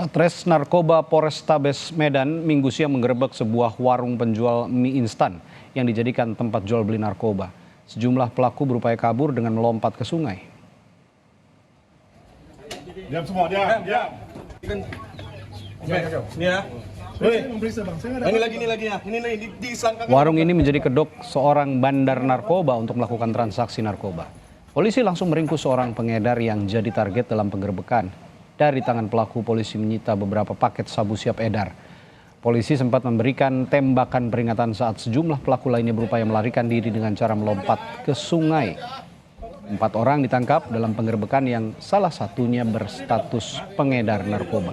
Satres Narkoba Polrestabes Medan Minggu siang menggerebek sebuah warung penjual mie instan yang dijadikan tempat jual beli narkoba. Sejumlah pelaku berupaya kabur dengan melompat ke sungai. Diam semua, diam. Ini ya. Ini lagi ya. Ini disangkakan. Warung ini menjadi kedok seorang bandar narkoba untuk melakukan transaksi narkoba. Polisi langsung meringkus seorang pengedar yang jadi target dalam penggerebekan. Dari tangan pelaku, polisi menyita beberapa paket sabu siap edar. Polisi sempat memberikan tembakan peringatan saat sejumlah pelaku lainnya berupaya melarikan diri dengan cara melompat ke sungai. 4 orang ditangkap dalam penggerebekan yang salah satunya berstatus pengedar narkoba.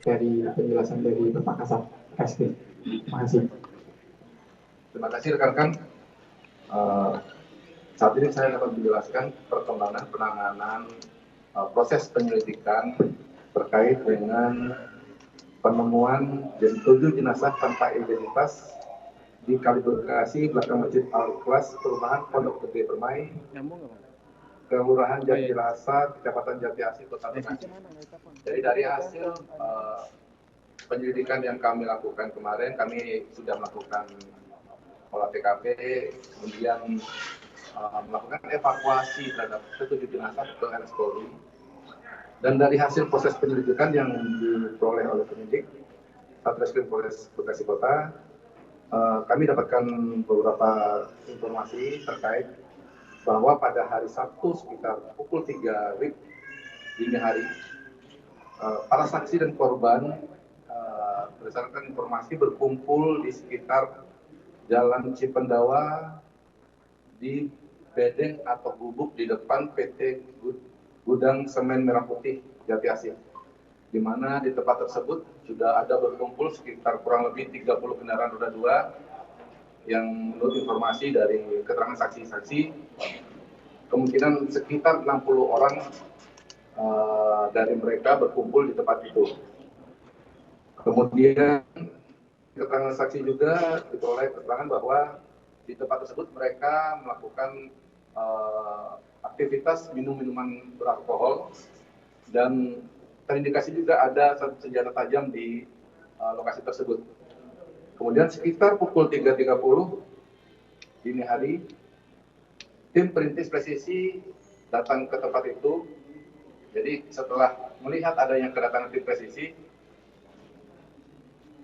Dari penjelasan dari Bapak Kasat Reskrim. Terima kasih. Terima kasih rekan-rekan. Saat ini saya dapat menjelaskan perkembangan penanganan proses penyelidikan terkait dengan penemuan 7 jenazah tanpa identitas di Kali Bekasi belakang Masjid Al-Ikhlas, perumahan Pondok Gede Permai, Kelurahan Jati Rasa, Kecamatan Jati Asih, Kota Bekasi. Jadi dari hasil penyelidikan yang kami lakukan kemarin, kami sudah melakukan olah TKP, kemudian melakukan evakuasi terhadap 7 jenazah ke RS Polri. Dan dari hasil proses penyelidikan yang diperoleh oleh penyidik Satreskrim Polres Bekasi Kota, kami dapatkan beberapa informasi terkait bahwa pada hari Sabtu sekitar pukul 3 WIB dini hari, para saksi dan korban berdasarkan informasi berkumpul di sekitar Jalan Cipendawa di bedeng atau gubuk di depan PT Gudang Semen Merah Putih Jati Asih, di mana di tempat tersebut sudah ada berkumpul sekitar kurang lebih 30 kendaraan roda 2 yang menurut informasi dari keterangan saksi-saksi kemungkinan sekitar 60 orang dari mereka berkumpul di tempat itu. Kemudian keterangan saksi juga diperoleh keterangan bahwa di tempat tersebut mereka melakukan aktivitas minum minuman beralkohol dan terindikasi juga ada senjata tajam di lokasi tersebut. Kemudian sekitar pukul 3.30 dini hari, tim perintis presisi datang ke tempat itu. Jadi setelah melihat adanya kedatangan tim presisi,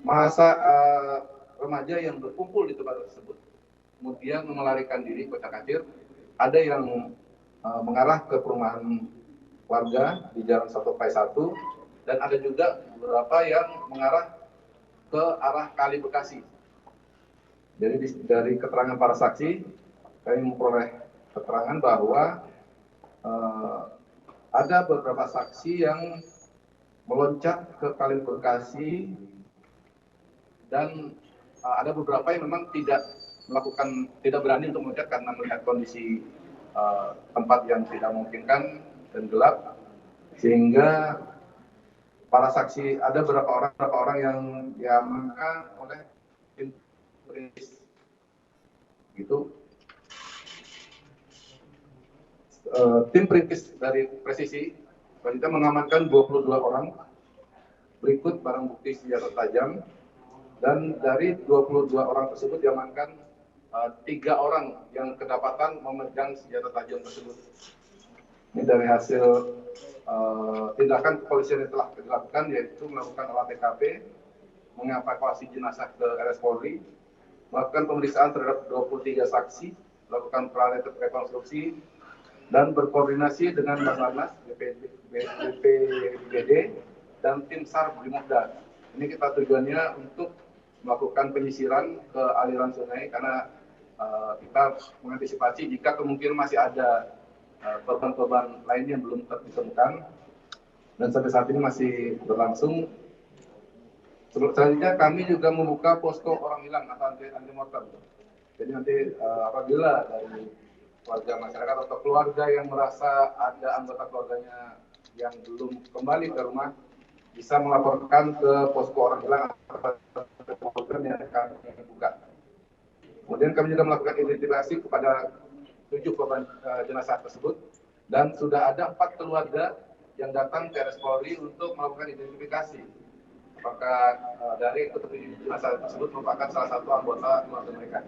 masa remaja yang berkumpul di tempat tersebut kemudian melarikan diri kocar-kacir. Ada yang mengarah ke perumahan warga di Jalan Soto Pai 1, dan ada juga beberapa yang mengarah ke arah Kali Bekasi. Jadi dari keterangan para saksi, kami memperoleh keterangan bahwa ada beberapa saksi yang meloncat ke Kali Bekasi, dan ada beberapa yang memang tidak berani untuk meloncat karena melihat kondisi tempat yang tidak memungkinkan dan gelap, sehingga para saksi ada beberapa orang yang diamankan oleh tim perintis. Gitu. Tim perintis dari presisi kita mengamankan 22 orang, berikut barang bukti senjata tajam, dan dari 22 orang tersebut diamankan 3 orang yang kedapatan memegang senjata tajam tersebut. Ini dari hasil tindakan kepolisian yang telah dilakukan, yaitu melakukan olah TKP, mengevakuasi jenazah ke RS Polri, melakukan pemeriksaan terhadap 23 saksi, melakukan rekonstruksi, dan berkoordinasi dengan Basarnas, BPBD, dan tim SAR Brimopda. Ini kita tujuannya untuk melakukan penyisiran ke aliran sungai, karena kita mengantisipasi jika kemungkinan masih ada korban-korban lain yang belum ditemukan, dan sampai saat ini masih berlangsung. Selanjutnya kami juga membuka posko orang hilang atau anti mortem. Jadi nanti apabila dari warga masyarakat atau keluarga yang merasa ada anggota keluarganya yang belum kembali ke rumah, bisa melaporkan ke posko orang hilang atau program yang kami buka. Kemudian kami juga melakukan identifikasi kepada 7 korban jenazah tersebut dan sudah ada 4 keluarga yang datang ke RS Polri untuk melakukan identifikasi apakah dari ketujuh jenazah tersebut merupakan salah satu anggota keluarga mereka.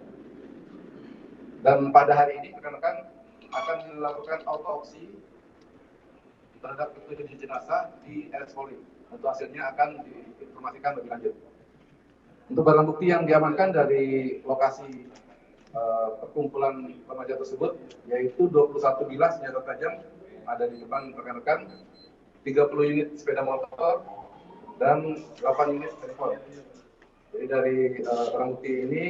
Dan pada hari ini rekan-rekan akan dilakukan autopsi terhadap ketujuh jenazah di RS Polri. Untuk hasilnya akan diinformasikan lebih lanjut. Untuk barang bukti yang diamankan dari lokasi perkumpulan remaja tersebut, yaitu 21 bilah senjata tajam ada di depan rekan-rekan, 30 unit sepeda motor, dan 8 unit handphone. Jadi dari barang bukti ini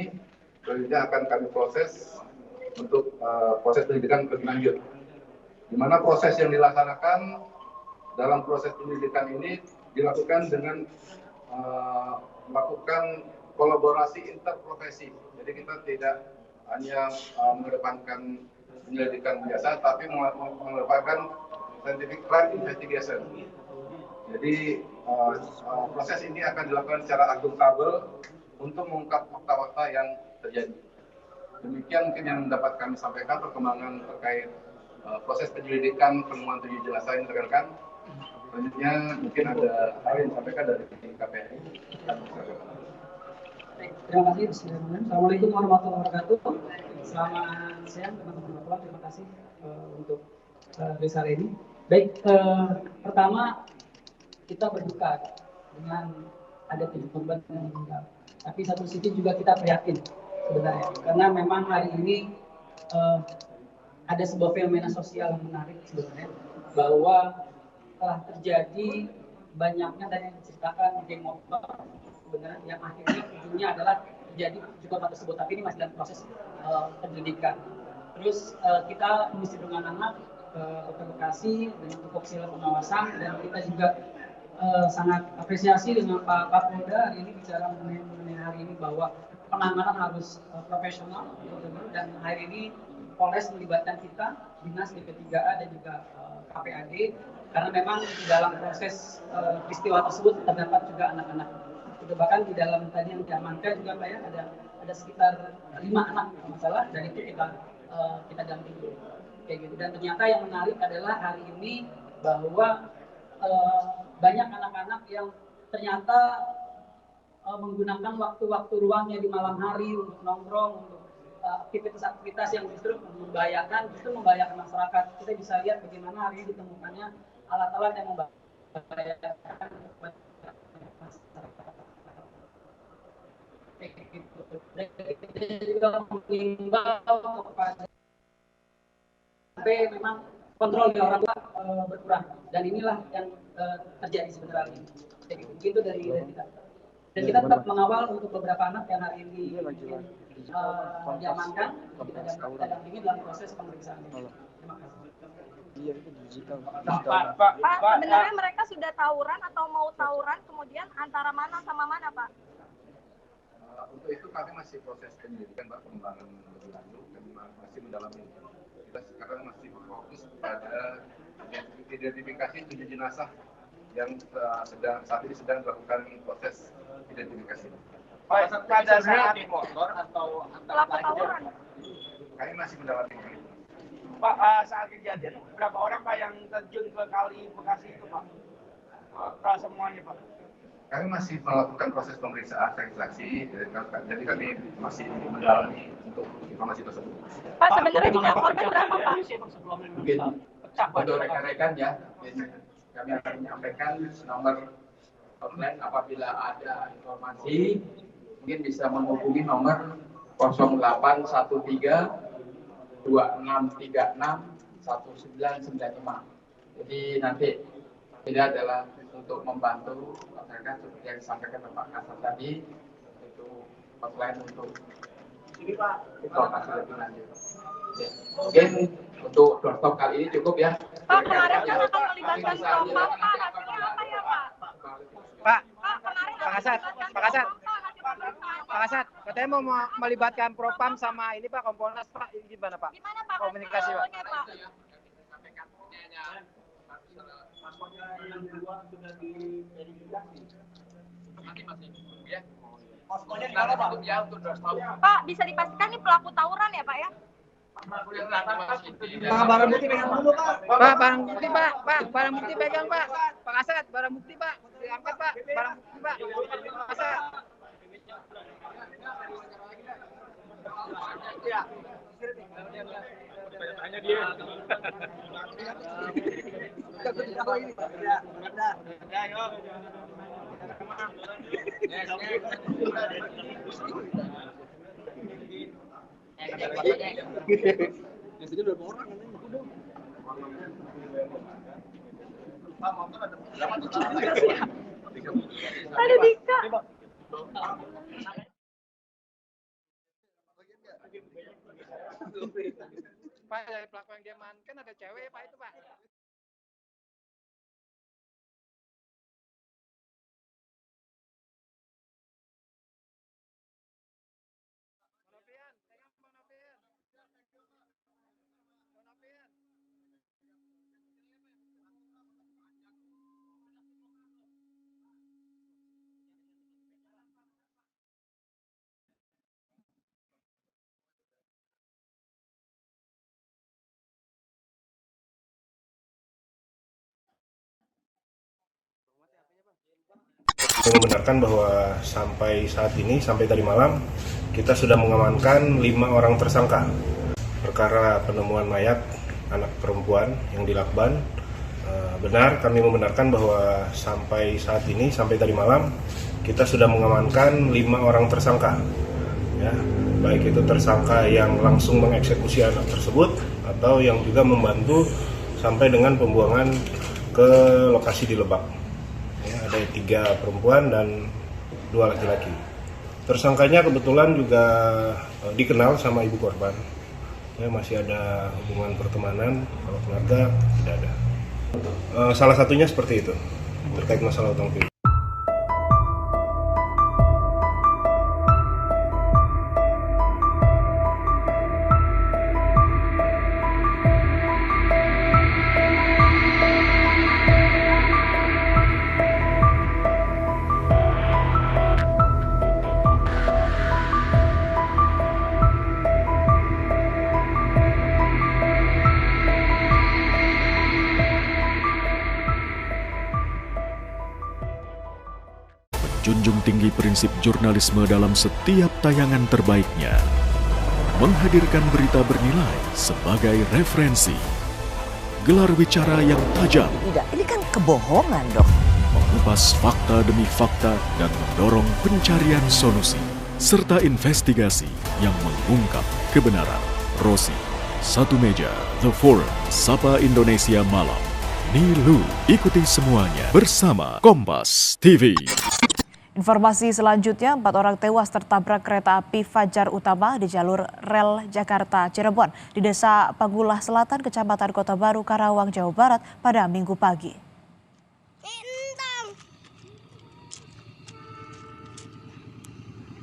selanjutnya akan kami proses untuk proses penyidikan lebih lanjut. Di mana proses yang dilaksanakan dalam proses penyidikan ini dilakukan dengan melakukan kolaborasi interprofesi. Jadi kita tidak hanya mengedepankan penyelidikan biasa, tapi mengedepankan scientific crime investigation. Jadi proses ini akan dilakukan secara akuntabel untuk mengungkap fakta-fakta yang terjadi. Demikian mungkin yang dapat kami sampaikan perkembangan terkait proses penyelidikan penemuan 7 jenazah ini rekan-rekan. Selanjutnya mungkin ada hal yang disampaikan dari KPRI. Terima kasih. Bismillahirrahmanirrahim. Assalamualaikum warahmatullahi wabarakatuh. Selamat siang teman-teman wartawan. Terima kasih untuk rilis ini. Baik, pertama kita berduka dengan ada 7 korban yang meninggal. Tapi satu sisi juga kita prihatin sebenarnya, karena memang hari ini ada sebuah fenomena sosial yang menarik sebenarnya, bahwa telah terjadi banyaknya dari yang diceritakan geng motor sebenarnya yang akhirnya ujungnya adalah terjadi 7 korban tersebut, tapi ini masih dalam proses penyelidikan. Terus kita mesti dengan anak Kota Bekasi dengan tupoksi pengawasan, dan kita juga sangat apresiasi dengan Pak Kapolda hari ini bicara mengenai hari ini bahwa penanganan harus profesional, dan hari ini Polres melibatkan kita, Dinas DP3A dan juga KPAD, karena memang di dalam proses peristiwa tersebut terdapat juga anak-anak. Bahkan di dalam tadi yang diamankan juga Pak ya, ada sekitar 5 anak masalah, dan itu kita dampingi kayak gitu. Dan ternyata yang menarik adalah hari ini bahwa banyak anak-anak yang ternyata menggunakan waktu-waktu ruangnya di malam hari untuk nongkrong, untuk aktivitas-aktivitas yang justru membahayakan masyarakat. Kita bisa lihat bagaimana hari ini ditemukannya alat-alat yang membahayakan masyarakat. Dan kita juga mengimbau kepada memang kontrol di orang tua berkurang, dan inilah yang terjadi sebenarnya. Jadi begitu dari kita. Dan kita tetap mengawal untuk beberapa anak yang hari ini diamankan, kita dampingi dalam proses pemeriksaan. Terima kasih. Pak, sebenarnya mereka sudah tawuran atau mau tawuran, kemudian antara mana sama mana, Pak? Untuk itu kami masih proses penyelidikan, Pak, pengembangan lebih lanjut, kami masih mendalami. Kita sekarang masih berfokus pada identifikasi 7 jenazah yang saat ini sedang dilakukan proses identifikasi. Pak, pada saat motor atau Pelaku tawuran? Kami masih mendalami. Pak, saat kejadian berapa orang Pak yang terjun ke kali Bekasi itu Pak? Pak semuanya Pak? Kami masih melakukan proses pemeriksaan saksi, jadi kami masih mendalami untuk informasi tersebut. Pak, sebenarnya jumlah korban berapa, Pak? Mungkin untuk rekan-rekan ya, kami akan menyampaikan nomor hotline apabila ada informasi, mungkin bisa menghubungi nomor 0813 2636 1995. Jadi nanti tidak adalah untuk membantu masyarakat seperti yang disampaikan Bapak Kasat tadi, itu hotline untuk informasi lebih lanjut. Mungkin untuk doorstop kali ini cukup ya. Pak, kemarin kan akan melibatkan propam, Pak, hasilnya apa ya, Pak? Pak, Kemarin Pak Kasat, Pak Kasat, katanya mau melibatkan propam sama ini Pak, Kompolnas Pak, ini gimana Pak? Gimana Pak? Komunikasi Pak. Hasilnya, Pak? Yang dua sudah diverifikasi. Nanti masih ya. Poskonya di mana, Pak? Ya untuk 2 tahun. Pak, bisa dipastikan ini pelaku tawuran ya, Pak ya? Barang bukti pegang dulu, Pak. Pak, barang bukti Pak. Pak, barang bukti pegang Pak. Pak Kasat, barang bukti Pak. Diangkat Pak. Barang bukti Pak. Pak Kasat. Tanya dia. Ada Dika. Pak, dari pelaku yang diamankan ada cewek Pak itu Pak. Membenarkan bahwa sampai saat ini, sampai tadi malam, kita sudah mengamankan 5 orang tersangka perkara penemuan mayat anak perempuan yang di Lakban. Benar, kami membenarkan bahwa sampai saat ini, sampai tadi malam, kita sudah mengamankan 5 orang tersangka. Ya, baik itu tersangka yang langsung mengeksekusi anak tersebut atau yang juga membantu sampai dengan pembuangan ke lokasi di Lebak. Ya, ada 3 perempuan dan 2 laki-laki. Tersangkanya kebetulan juga dikenal sama ibu korban. Ya, masih ada hubungan pertemanan, kalau keluarga tidak ada. Salah satunya seperti itu, terkait masalah utang piutang. Junjung tinggi prinsip jurnalisme dalam setiap tayangan terbaiknya. Menghadirkan berita bernilai sebagai referensi. Gelar bicara yang tajam. Tidak, ini kan kebohongan dong. Mengupas fakta demi fakta dan mendorong pencarian solusi. Serta investigasi yang mengungkap kebenaran. Rosi, Satu Meja, The Forum, Sapa Indonesia Malam. Nilu, ikuti semuanya bersama Kompas TV. Informasi selanjutnya, 4 orang tewas tertabrak kereta api Fajar Utama di jalur rel Jakarta-Cirebon di Desa Pagulah Selatan, Kecamatan Kota Baru, Karawang, Jawa Barat pada Minggu pagi.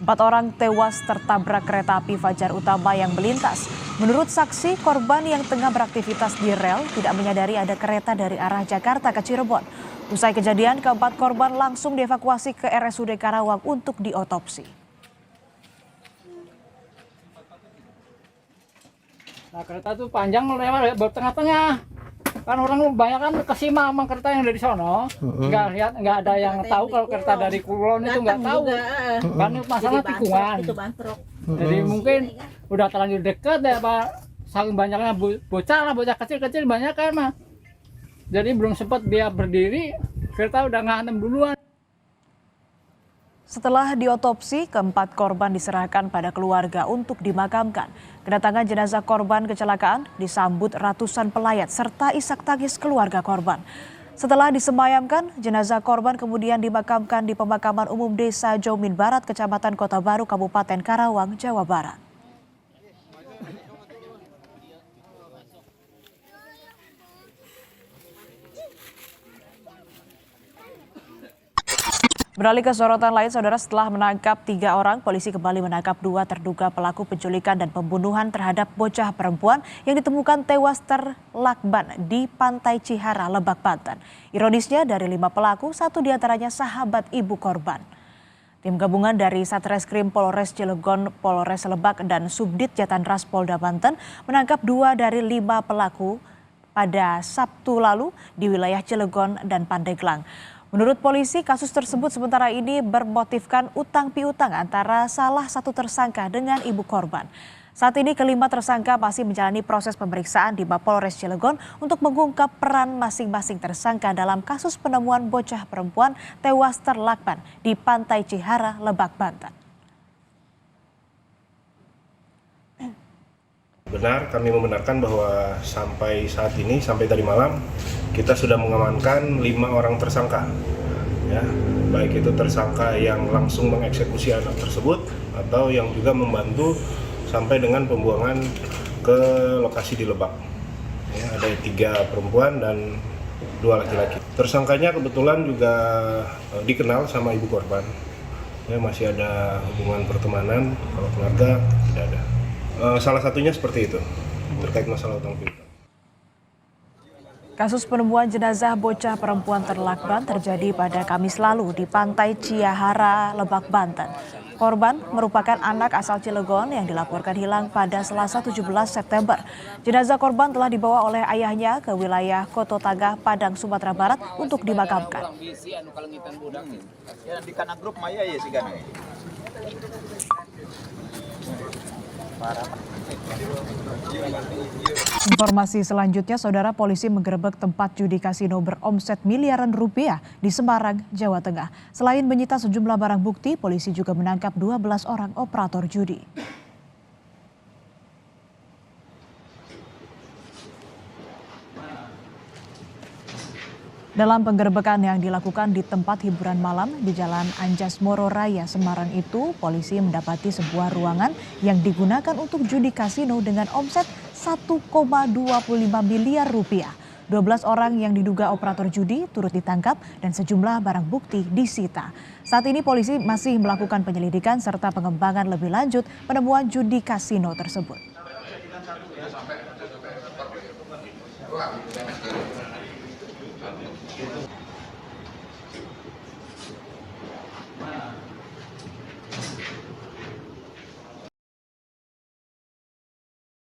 4 orang tewas tertabrak kereta api Fajar Utama yang melintas. Menurut saksi, korban yang tengah beraktivitas di rel tidak menyadari ada kereta dari arah Jakarta ke Cirebon. Usai kejadian, keempat korban langsung dievakuasi ke RSUD Karawang untuk diotopsi. Nah, kereta itu panjang lewat tengah-tengah. Kan orang banyak kan kesima sama kereta yang dari sono, nggak lihat, nggak ada yang tahu kalau kereta dari Kulon itu nggak tahu. Kan masalah tikungan. Jadi mungkin udah terlanjur dekat ya Pak. Saking banyaknya bocah kecil-kecil banyak kan mah. Jadi belum sempat dia berdiri, kereta udah ngantem duluan. Setelah diotopsi, keempat korban diserahkan pada keluarga untuk dimakamkan. Kedatangan jenazah korban kecelakaan disambut ratusan pelayat serta isak tangis keluarga korban. Setelah disemayamkan, jenazah korban kemudian dimakamkan di pemakaman umum Desa Jomin Barat, Kecamatan Kota Baru, Kabupaten Karawang, Jawa Barat. Beralih ke sorotan lain, saudara, setelah menangkap 3 orang, polisi kembali menangkap 2 terduga pelaku penculikan dan pembunuhan terhadap bocah perempuan yang ditemukan tewas terlakban di Pantai Cihara, Lebak, Banten. Ironisnya, dari 5 pelaku, 1 diantaranya sahabat ibu korban. Tim gabungan dari Satreskrim Polres Cilegon, Polres Lebak, dan Subdit Jatanras Polda Banten menangkap 2 dari 5 pelaku pada Sabtu lalu di wilayah Cilegon dan Pandeglang. Menurut polisi, kasus tersebut sementara ini bermotifkan utang piutang antara salah satu tersangka dengan ibu korban. Saat ini kelima tersangka masih menjalani proses pemeriksaan di Mapolres Cilegon untuk mengungkap peran masing-masing tersangka dalam kasus penemuan bocah perempuan tewas terlakban di Pantai Cihara, Lebak, Banten. Benar, kami membenarkan bahwa sampai saat ini, sampai tadi malam, kita sudah mengamankan 5 orang tersangka. Ya, baik itu tersangka yang langsung mengeksekusi anak tersebut atau yang juga membantu sampai dengan pembuangan ke lokasi di Lebak. Ya, ada 3 perempuan dan 2 laki-laki. Tersangkanya kebetulan juga dikenal sama ibu korban. Ya, masih ada hubungan pertemanan, kalau keluarga tidak ada. Salah satunya seperti itu, terkait masalah utang piutang. Kasus penemuan jenazah bocah perempuan terlakban terjadi pada Kamis lalu di Pantai Cihara, Lebak, Banten. Korban merupakan anak asal Cilegon yang dilaporkan hilang pada Selasa 17 September. Jenazah korban telah dibawa oleh ayahnya ke wilayah Koto Tagah, Padang, Sumatera Barat untuk dimakamkan. Informasi selanjutnya, saudara, polisi menggerebek tempat judi kasino beromset miliaran rupiah di Semarang, Jawa Tengah. Selain menyita sejumlah barang bukti, polisi juga menangkap 12 orang operator judi. Dalam penggerebekan yang dilakukan di tempat hiburan malam di Jalan Anjas Moro Raya, Semarang itu, polisi mendapati sebuah ruangan yang digunakan untuk judi kasino dengan omset 1,25 miliar rupiah. 12 orang yang diduga operator judi turut ditangkap dan sejumlah barang bukti disita. Saat ini polisi masih melakukan penyelidikan serta pengembangan lebih lanjut penemuan judi kasino tersebut.